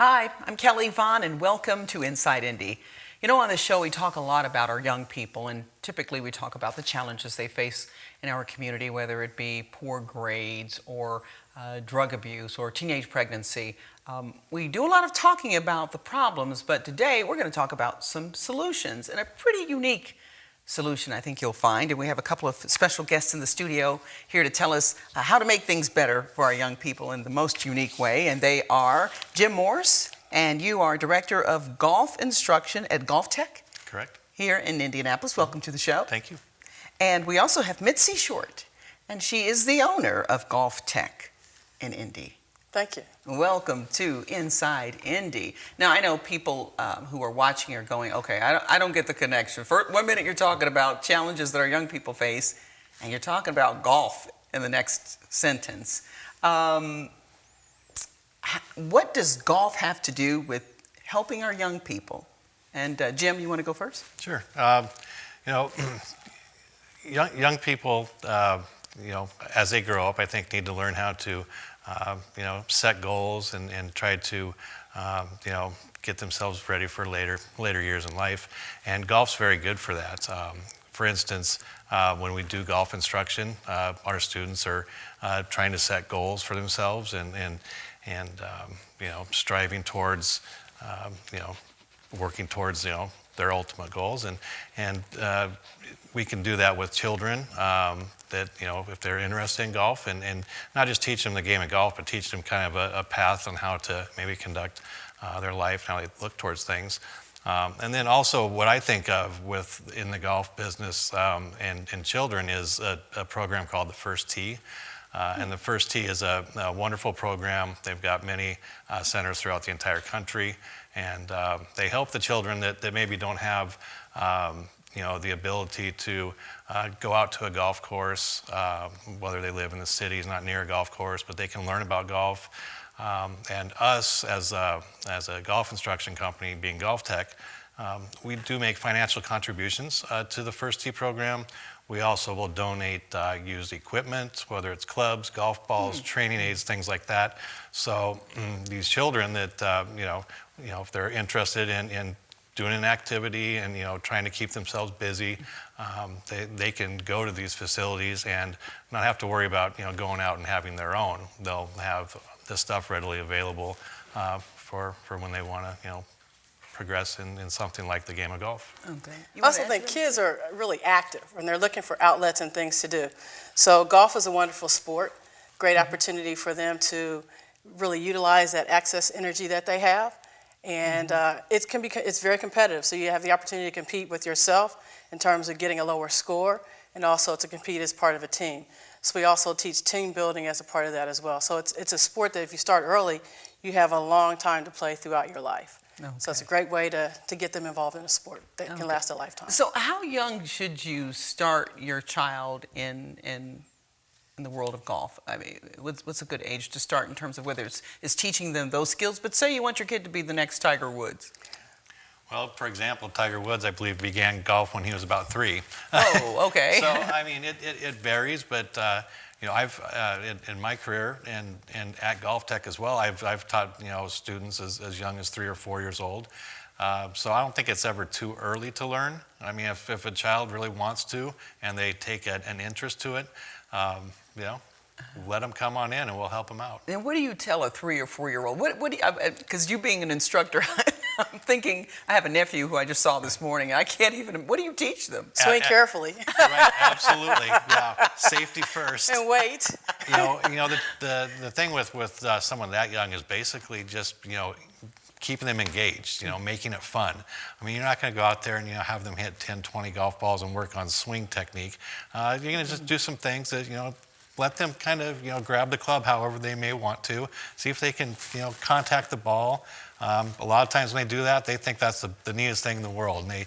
Hi, I'm Kelly Vaughn, and welcome to Inside Indy. You know, on this show, we talk a lot about our young people, and typically we talk about the challenges they face in our community, whether it be poor grades or drug abuse or teenage pregnancy. We do a lot of talking about the problems, but today we're going to talk about some solutions, and a pretty unique solution I think you'll find. And we have a couple of special guests in the studio here to tell us how to make things better for our young people in the most unique way. And they are Jim Morse, and you are Director of Golf Instruction at Golf Tech. Correct. Here in Indianapolis. Welcome to the show. Thank you. And we also have Mitzi Short, and she is the owner of Golf Tech in Indy. Thank you. Welcome to Inside Indy. Now, I know people who are watching are going, okay, I don't get the connection. For 1 minute, you're talking about challenges that our young people face, and you're talking about golf in the next sentence. What does golf have to do with helping our young people? And Jim, you want to go first? Sure. Young people, as they grow up, I think need to learn how to set goals and try to, get themselves ready for later years in life. And golf's very good for that. For instance, when we do golf instruction, our students are trying to set goals for themselves and striving towards, working towards, their ultimate goals. And we can do that with children that, if they're interested in golf, and not just teach them the game of golf, but teach them kind of a path on how to maybe conduct their life, how they look towards things. And then also what I think of in the golf business and children is a program called the First Tee. And the First Tee is a wonderful program. They've got many centers throughout the entire country, and they help the children that maybe don't have the ability to go out to a golf course, whether they live in the cities, not near a golf course, but they can learn about golf. And us, as a golf instruction company, being Golf Tech, we do make financial contributions to the First Tee program. We also will donate used equipment, whether it's clubs, golf balls, training aids, things like that. So these children that, if they're interested in doing an activity and, trying to keep themselves busy, they can go to these facilities and not have to worry about, going out and having their own. They'll have the stuff readily available for when they want to, progress in something like the game of golf. Okay. I also think kids are really active and they're looking for outlets and things to do. So golf is a wonderful sport, great opportunity for them to really utilize that excess energy that they have. And it's very competitive. So you have the opportunity to compete with yourself in terms of getting a lower score, and also to compete as part of a team. So we also teach team building as a part of that as well. So it's a sport that if you start early, you have a long time to play throughout your life. Okay. So it's a great way to get them involved in a sport that can last a lifetime. So how young should you start your child in the world of golf? I mean, what's a good age to start in terms of whether it's teaching them those skills? But say you want your kid to be the next Tiger Woods. Well, for example, Tiger Woods, I believe, began golf when he was about 3. Oh, okay. So, I mean, it varies, but, I've, in my career and at Golf Tech as well, I've taught, students as young as 3 or 4 years old. So I don't think it's ever too early to learn. I mean, if a child really wants to and they take an interest to it, let them come on in and we'll help them out. And what do you tell a 3 or 4-year-old? What do you, because you being an instructor, I'm thinking, I have a nephew who I just saw this morning, and I can't even, what do you teach them? Swing carefully. Right, absolutely, yeah, safety first. And wait. The thing with someone that young is basically just, keeping them engaged, making it fun. I mean, you're not going to go out there and, have them hit 10, 20 golf balls and work on swing technique. You're going to just do some things that, let them kind of, grab the club however they may want to, see if they can, contact the ball. A lot of times when they do that, they think that's the neatest thing in the world, and they,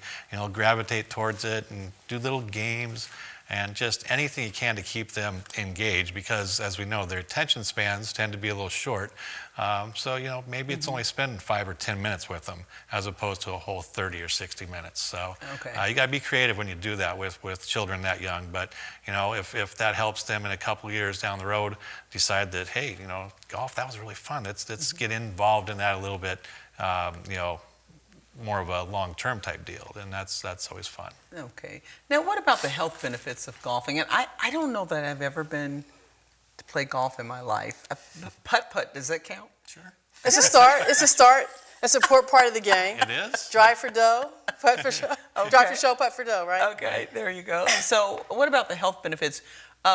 gravitate towards it and do little games. and just anything you can to keep them engaged, because as we know, their attention spans tend to be a little short. So, maybe it's only spending 5 or 10 minutes with them as opposed to a whole 30 or 60 minutes. So Okay. you got to be creative when you do that with children that young. But, if that helps them in a couple of years down the road, decide that, hey, golf, that was really fun. Let's get involved in that a little bit, more of a long-term type deal, then that's always fun. Okay. Now, what about the health benefits of golfing? And I don't know that I've ever been to play golf in my life. Putt-putt, does that count? Sure. It's a start. It's a start. It's an important part of the game. It is? Drive for dough, putt for show. Okay. Drive for show, putt for dough, right? Okay, there you go. So what about the health benefits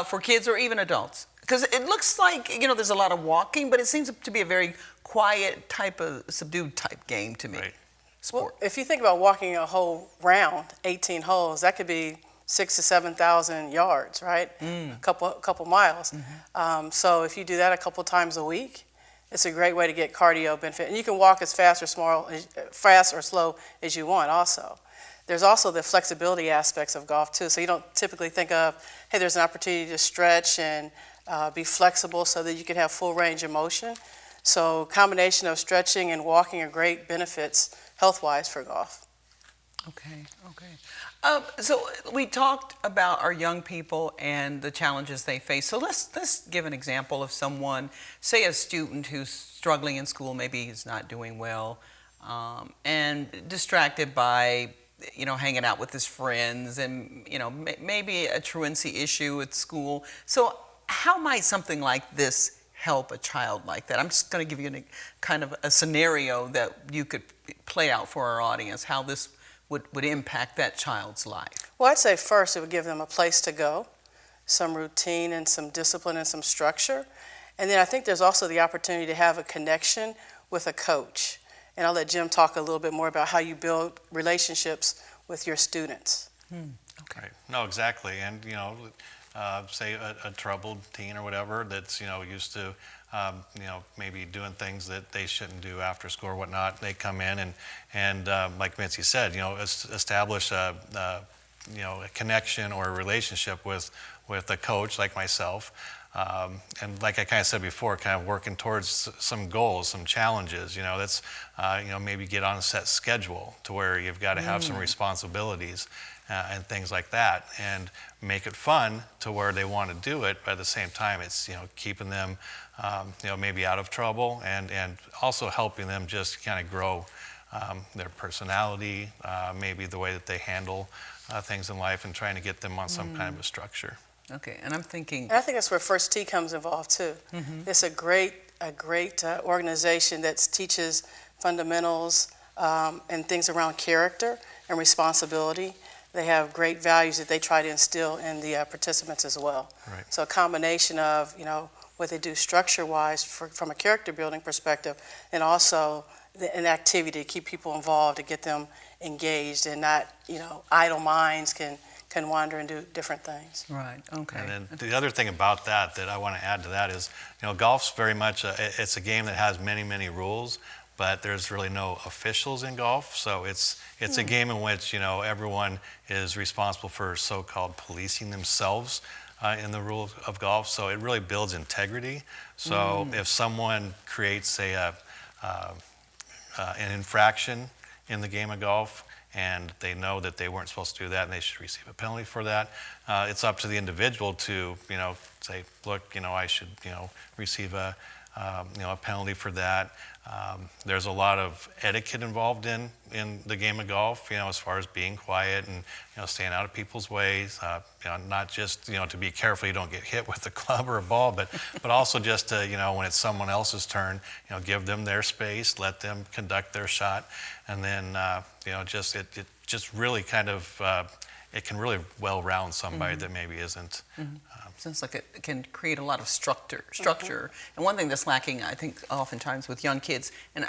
for kids or even adults? Because it looks like, there's a lot of walking, but it seems to be a very quiet type of, subdued type game to me. Right. Sport. Well, if you think about walking a whole round, 18 holes, that could be 6,000 to 7,000 yards, right? A couple miles. So if you do that a couple times a week, it's a great way to get cardio benefit. And you can walk as fast or slow as you want also. There's also the flexibility aspects of golf too. So you don't typically think of, hey, there's an opportunity to stretch and be flexible so that you can have full range of motion. So combination of stretching and walking are great benefits health-wise for golf. Okay. So we talked about our young people and the challenges they face. So let's give an example of someone, say a student who's struggling in school, maybe he's not doing well, and distracted by hanging out with his friends, and maybe a truancy issue at school. So how might something like this help a child like that? I'm just going to give you kind of a scenario that you could play out for our audience, how this would impact that child's life. Well, I'd say first it would give them a place to go, some routine and some discipline and some structure. And then I think there's also the opportunity to have a connection with a coach. And I'll let Jim talk a little bit more about how you build relationships with your students. Okay. Right. No, exactly. And, say a troubled teen or whatever that's, used to, maybe doing things that they shouldn't do after school or whatnot. They come in and like Mitzi said, establish a connection or a relationship with a coach like myself. And like I kind of said before, kind of working towards some goals, some challenges, that's, maybe get on a set schedule to where you've got to have some responsibilities and things like that, and make it fun to where they want to do it, but at the same time, it's, keeping them, maybe out of trouble, and also helping them just kind of grow their personality, maybe the way that they handle things in life, and trying to get them on some kind of a structure. Okay, and I'm thinking... And I think that's where First Tee comes involved too. It's a great organization that teaches fundamentals and things around character and responsibility. They have great values that they try to instill in the participants as well. Right. So a combination of, what they do structure-wise from a character building perspective, and also an activity to keep people involved, to get them engaged, and not, idle minds can wander and do different things. Right, okay. And then the other thing about that I want to add to that is, golf's very much, it's a game that has many, many rules, but there's really no officials in golf. So it's a game in which, everyone is responsible for so-called policing themselves in the rules of golf. So it really builds integrity. So if someone creates an infraction in the game of golf, and they know that they weren't supposed to do that and they should receive a penalty for that, it's up to the individual to, say, look, I should, receive a penalty for that. There's a lot of etiquette involved in the game of golf, as far as being quiet and, staying out of people's ways, not just, to be careful you don't get hit with a club or a ball, but also just to, when it's someone else's turn, give them their space, let them conduct their shot, and then, it just really kind of, it can really well round somebody that maybe isn't. Sounds like it can create a lot of structure. And one thing that's lacking, I think, oftentimes with young kids, and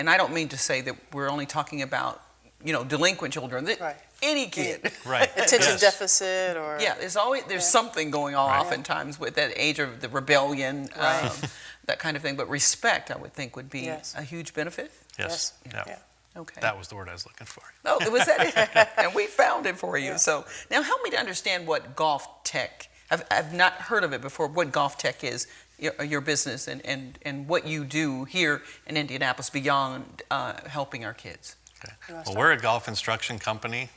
I don't mean to say that we're only talking about, delinquent children. Right. Any kid. Right. Attention deficit or... Yeah, there's something going on oftentimes with that age of the rebellion, that kind of thing. But respect, I would think, would be a huge benefit. Yes. Yeah. Okay. That was the word I was looking for. Oh, it was that, and we found it for you. Yeah. So now help me to understand what Golf Tech. I've not heard of it before. What Golf Tech is, your business, and what you do here in Indianapolis beyond helping our kids. Okay. Well, we're a golf instruction company.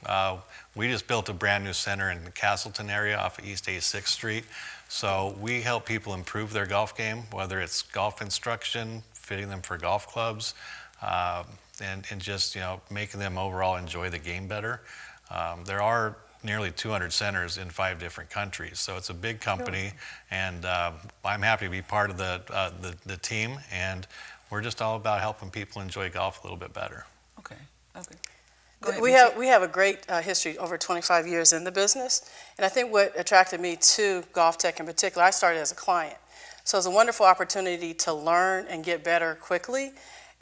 We just built a brand new center in the Castleton area off of East 86th Street. So we help people improve their golf game, whether it's golf instruction, fitting them for golf clubs, and just making them overall enjoy the game better. There are nearly 200 centers in 5 different countries, so it's a big company, and I'm happy to be part of the team, and we're just all about helping people enjoy golf a little bit better. Okay. Okay. Go ahead, We have a great history, over 25 years in the business, and I think what attracted me to Golf Tech in particular, I started as a client. So it's a wonderful opportunity to learn and get better quickly,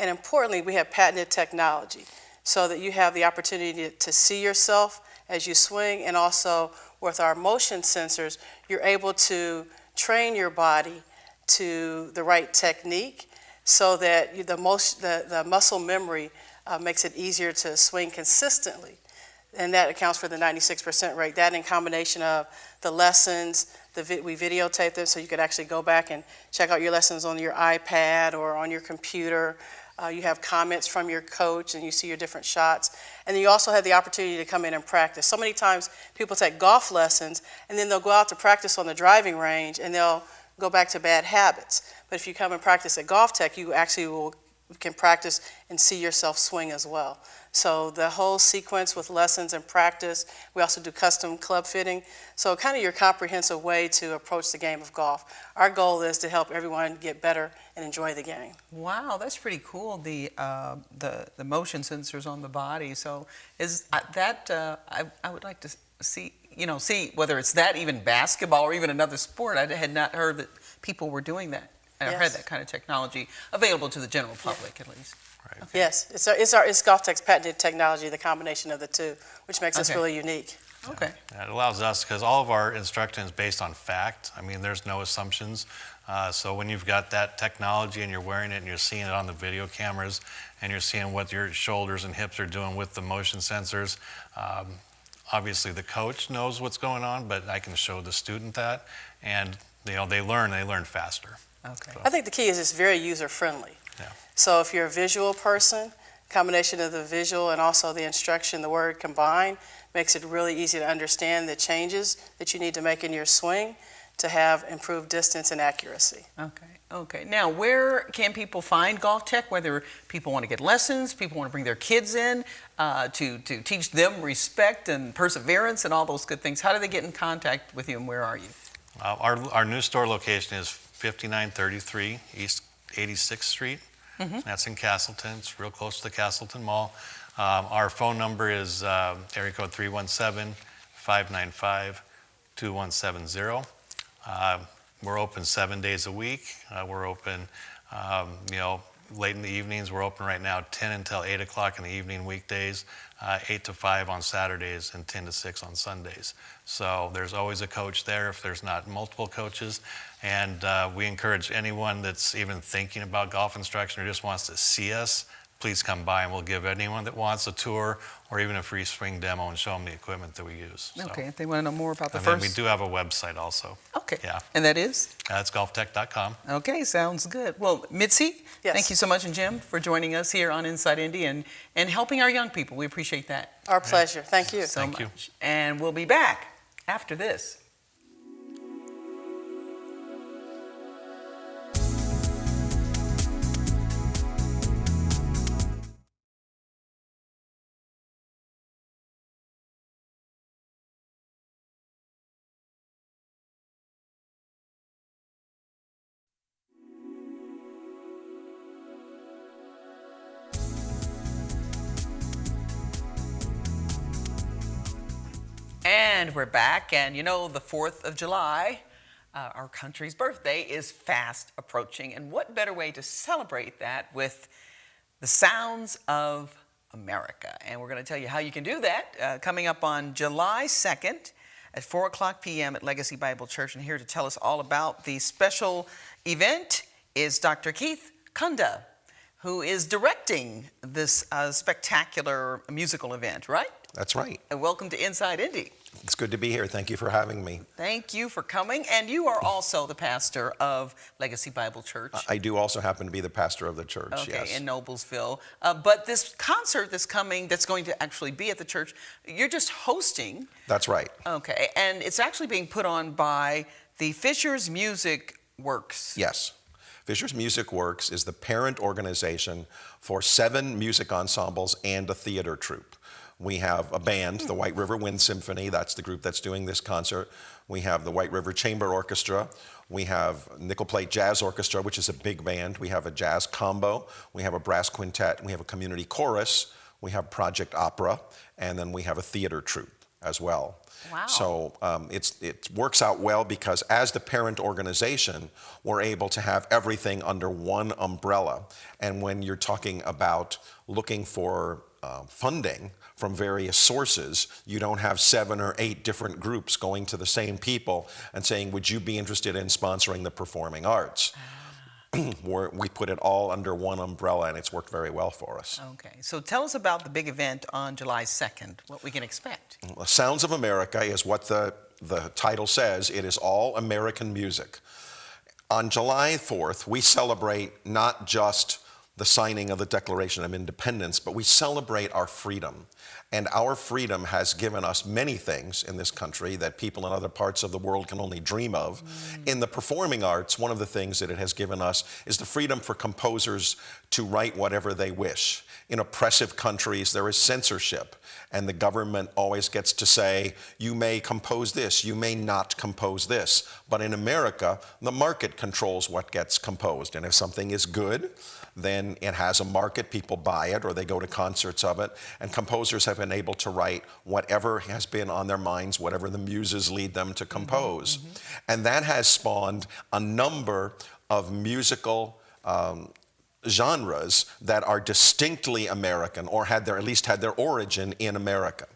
and importantly, we have patented technology so that you have the opportunity to see yourself as you swing, and also with our motion sensors, you're able to train your body to the right technique so that the muscle memory makes it easier to swing consistently. And that accounts for the 96% rate. That in combination of the lessons, we videotape them so you could actually go back and check out your lessons on your iPad or on your computer. You have comments from your coach and you see your different shots. And then you also have the opportunity to come in and practice. So many times people take golf lessons and then they'll go out to practice on the driving range and they'll go back to bad habits. But if you come and practice at Golf Tech, you actually can practice and see yourself swing as well. So the whole sequence with lessons and practice, we also do custom club fitting. So kind of your comprehensive way to approach the game of golf. Our goal is to help everyone get better and enjoy the game. Wow, that's pretty cool. The motion sensors on the body. So is that I would like to see whether it's that, even basketball or even another sport. I had not heard that people were doing that. I had that kind of technology available to the general public, at least. Right. Okay. Yes, it's Golf Tech's patented technology, the combination of the two, which makes us really unique. Okay. Yeah, it allows us, because all of our instruction is based on fact. I mean, there's no assumptions. So when you've got that technology and you're wearing it and you're seeing it on the video cameras and you're seeing what your shoulders and hips are doing with the motion sensors, obviously the coach knows what's going on, but I can show the student that, and they learn faster. Okay. I think the key is it's very user-friendly. Yeah. So if you're a visual person, combination of the visual and also the instruction, the word combined, makes it really easy to understand the changes that you need to make in your swing to have improved distance and accuracy. Okay. Okay. Now, where can people find Golf Tech? Whether people want to get lessons, people want to bring their kids in to teach them respect and perseverance and all those good things. How do they get in contact with you, and where are you? Our new store location is 5933 East 86th Street. Mm-hmm. That's in Castleton. It's real close to the Castleton Mall. Our phone number is area code 317-595-2170. We're open 7 days a week. We're open, late in the evenings. We're open right now 10 until 8 o'clock in the evening weekdays, 8 to 5 on Saturdays, and 10 to 6 on Sundays. So there's always a coach there if there's not multiple coaches. And we encourage anyone that's even thinking about golf instruction or just wants to see us, please come by and we'll give anyone that wants a tour or even a free swing demo and show them the equipment that we use. Okay, So, if they want to know more about the and first. then we do have a website also. Okay. Yeah. And that is? It's golftech.com. Okay, sounds good. Well, Mitzi, Yes. thank you so much, and Jim, for joining us here on Inside Indy and helping our young people. We appreciate that Our pleasure. Thank you. so Thank much. you. And we'll be back after this. And we're back, and the 4th of July, our country's birthday, is fast approaching. And what better way to celebrate that with the sounds of America? And we're going to tell you how you can do that coming up on July 2nd at 4 o'clock p.m. at Legacy Bible Church. And here to tell us all about the special event is Dr. Keith Kunda, who is directing this spectacular musical event, right? That's right. And welcome to Inside Indy. It's good to be here. Thank you for having me. Thank you for coming. And you are also the pastor of Legacy Bible Church. I do also happen to be the pastor of the church, Okay, yes. in Noblesville. But this concert that's going to actually be at the church, you're just hosting. That's right. Okay, and it's actually being put on by the Fisher's Music Works. Yes. Fisher's Music Works is the parent organization for 7 music ensembles and a theater troupe. We have a band, the White River Wind Symphony. That's the group that's doing this concert. We have the White River Chamber Orchestra. We have Nickel Plate Jazz Orchestra, which is a big band. We have a jazz combo. We have a brass quintet. We have a community chorus. We have Project Opera. And then we have a theater troupe as well. Wow. So it works out well because as the parent organization, we're able to have everything under one umbrella. And when you're talking about looking for funding from various sources, you don't have 7 or 8 different groups going to the same people and saying, would you be interested in sponsoring the performing arts? We put it all under one umbrella, and it's worked very well for us. Okay, so tell us about the big event on July 2nd, what we can expect. Sounds of America is what the title says. It is all American music. On July 4th, we celebrate not just the signing of the Declaration of Independence, but we celebrate our freedom. And our freedom has given us many things in this country that people in other parts of the world can only dream of. In the performing arts, one of the things that it has given us is the freedom for composers to write whatever they wish. In oppressive countries, there is censorship, and the government always gets to say, you may compose this, you may not compose this. But in America, the market controls what gets composed. And if something is good, then it has a market, people buy it, or they go to concerts of it, and composers have been able to write whatever has been on their minds, whatever the muses lead them to compose. And that has spawned a number of musical genres that are distinctly American, or at least had their origin in America.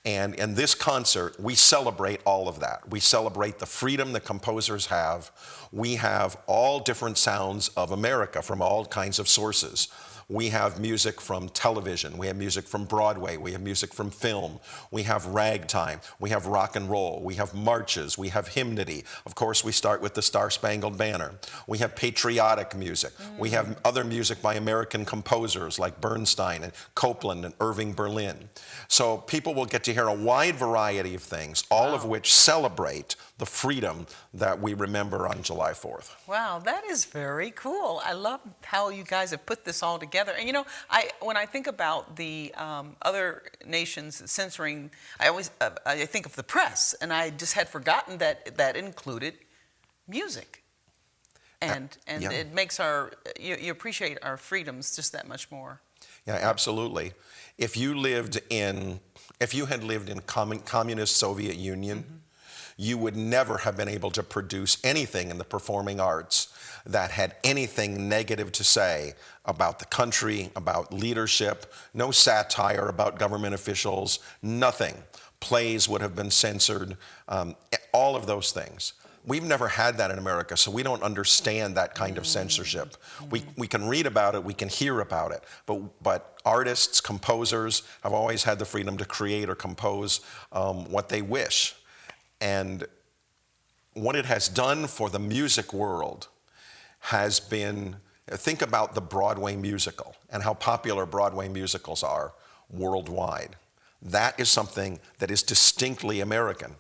And in this concert, we celebrate all of that. We celebrate the freedom that composers have. We have all different sounds of America from all kinds of sources. We have music from television, we have music from Broadway, we have music from film, we have ragtime, we have rock and roll, we have marches, we have hymnody. Of course, we start with the Star-Spangled Banner. We have patriotic music. We have other music by American composers like Bernstein and Copland and Irving Berlin. So people will get to hear a wide variety of things, all of which celebrate the freedom that we remember on July 4th. Wow, that is very cool. I love how you guys have put this all together. And you know, when I think about the other nations censoring, I think of the press, and I just had forgotten that that included music. And yeah. It makes you appreciate our freedoms just that much more. Yeah, absolutely. If you had lived in communist Soviet Union, you would never have been able to produce anything in the performing arts that had anything negative to say about the country, about leadership, no satire about government officials, nothing. Plays would have been censored, all of those things. We've never had that in America, so we don't understand that kind of censorship. We can read about it, we can hear about it, but artists, composers have always had the freedom to create or compose what they wish. And what it has done for the music world has been, think about the Broadway musical and how popular Broadway musicals are worldwide. That is something that is distinctly American.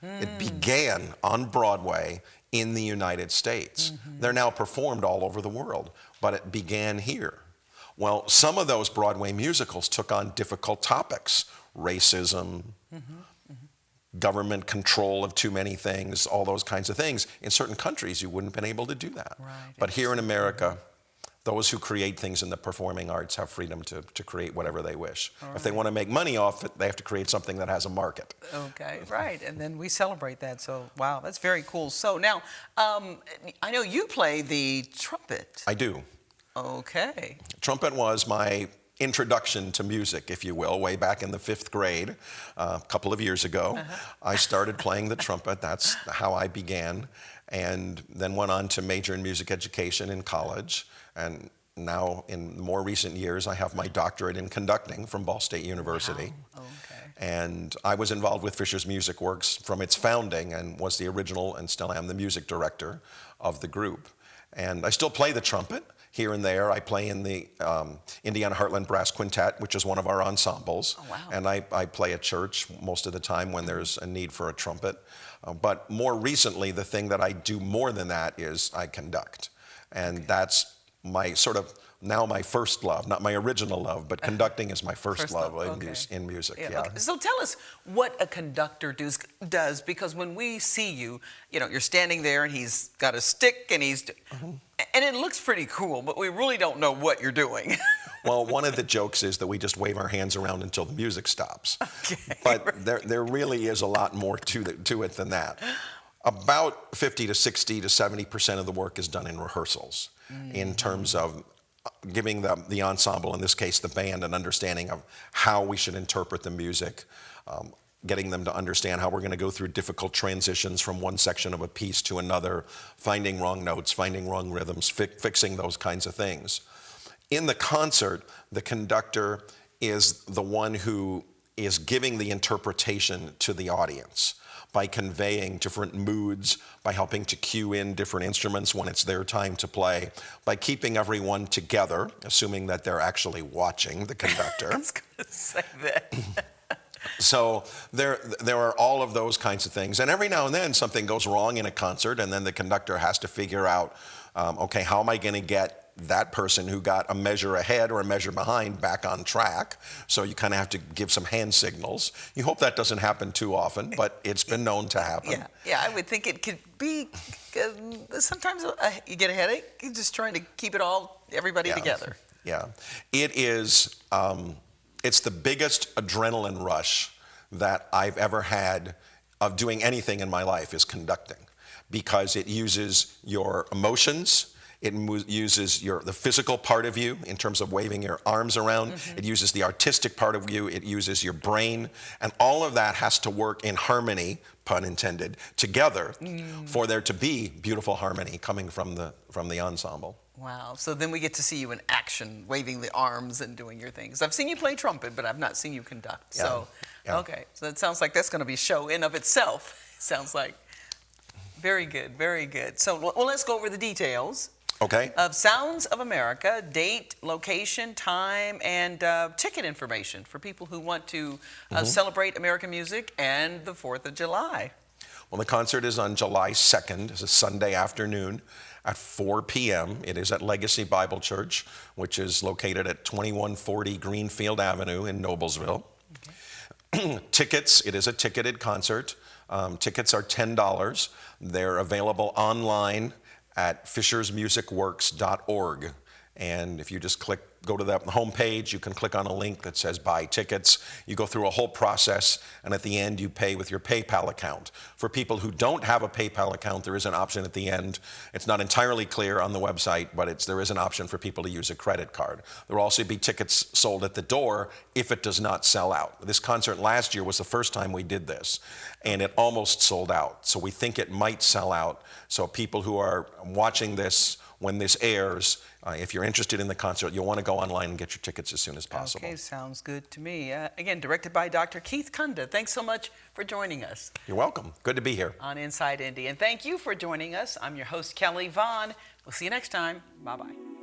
It began on Broadway in the United States. They're now performed all over the world, but it began here. Well, some of those Broadway musicals took on difficult topics, racism, government control of too many things, all those kinds of things. In certain countries, you wouldn't have been able to do that. Right. But here in America, those who create things in the performing arts have freedom to create whatever they wish. If they want to make money off it, they have to create something that has a market. Okay, right, and then we celebrate that, so wow, that's very cool. So now, I know you play the trumpet. I do. Okay. Trumpet was my introduction to music, if you will, way back in the 5th grade, a couple of years ago. I started playing the trumpet. That's how I began, and then went on to major in music education in college, and now in more recent years, I have my doctorate in conducting from Ball State University. Wow. Okay. And I was involved with Fisher's Music Works from its founding and was the original, and still am, the music director of the group. And I still play the trumpet here and there. I play in the Indiana Heartland Brass Quintet, which is one of our ensembles. Oh, wow. And I play at church most of the time when there's a need for a trumpet. But more recently, the thing that I do more than that is I conduct. And that's my sort of now my first love, not my original love, but conducting is my first love in music. Yeah. Okay. So tell us what a conductor does, because when we see you, you're standing there and he's got a stick and and it looks pretty cool, but we really don't know what you're doing. Well, one of the jokes is that we just wave our hands around until the music stops. Okay. But there really is a lot more to it than that. About 50 to 60 to 70% of the work is done in rehearsals, in terms of giving the ensemble, in this case the band, an understanding of how we should interpret the music, getting them to understand how we're going to go through difficult transitions from one section of a piece to another, finding wrong notes, finding wrong rhythms, fixing those kinds of things. In the concert, the conductor is the one who is giving the interpretation to the audience by conveying different moods, by helping to cue in different instruments when it's their time to play, by keeping everyone together, assuming that they're actually watching the conductor. I was going to say that. So there are all of those kinds of things. And every now and then something goes wrong in a concert, and then the conductor has to figure out, okay, how am I going to get that person who got a measure ahead or a measure behind back on track? So you kind of have to give some hand signals. You hope that doesn't happen too often, but it's been known to happen. Yeah, I would think it could be, sometimes you get a headache, you're just trying to keep everybody together. Yeah, it is, it's the biggest adrenaline rush that I've ever had of doing anything in my life, is conducting, because it uses your emotions. It uses the physical part of you in terms of waving your arms around. It uses the artistic part of you. It uses your brain. And all of that has to work in harmony, pun intended, together for there to be beautiful harmony coming from the ensemble. Wow. So then we get to see you in action, waving the arms and doing your things. I've seen you play trumpet, but I've not seen you conduct. So, okay. So it sounds like that's going to be a show in of itself. Sounds like. Very good, very good. So well, let's go over the details. Okay. Of Sounds of America, date, location, time, and ticket information for people who want to celebrate American music and the 4th of July. Well, the concert is on July 2nd. It's a Sunday afternoon at 4 p.m. It is at Legacy Bible Church, which is located at 2140 Greenfield Avenue in Noblesville. Okay. Tickets, it is a ticketed concert. Tickets are $10. They're available online at fishersmusicworks.org. And if you just go to the homepage, you can click on a link that says buy tickets. You go through a whole process, and at the end you pay with your PayPal account. For people who don't have a PayPal account, there is an option at the end. It's not entirely clear on the website, but there is an option for people to use a credit card. There will also be tickets sold at the door if it does not sell out. This concert last year was the first time we did this, and it almost sold out. So we think it might sell out. So people who are watching this when this airs, if you're interested in the concert, you'll want to go online and get your tickets as soon as possible. Okay, sounds good to me. Again, directed by Dr. Keith Kunda. Thanks so much for joining us. You're welcome. Good to be here. On Inside Indy. And thank you for joining us. I'm your host, Kelly Vaughn. We'll see you next time. Bye-bye.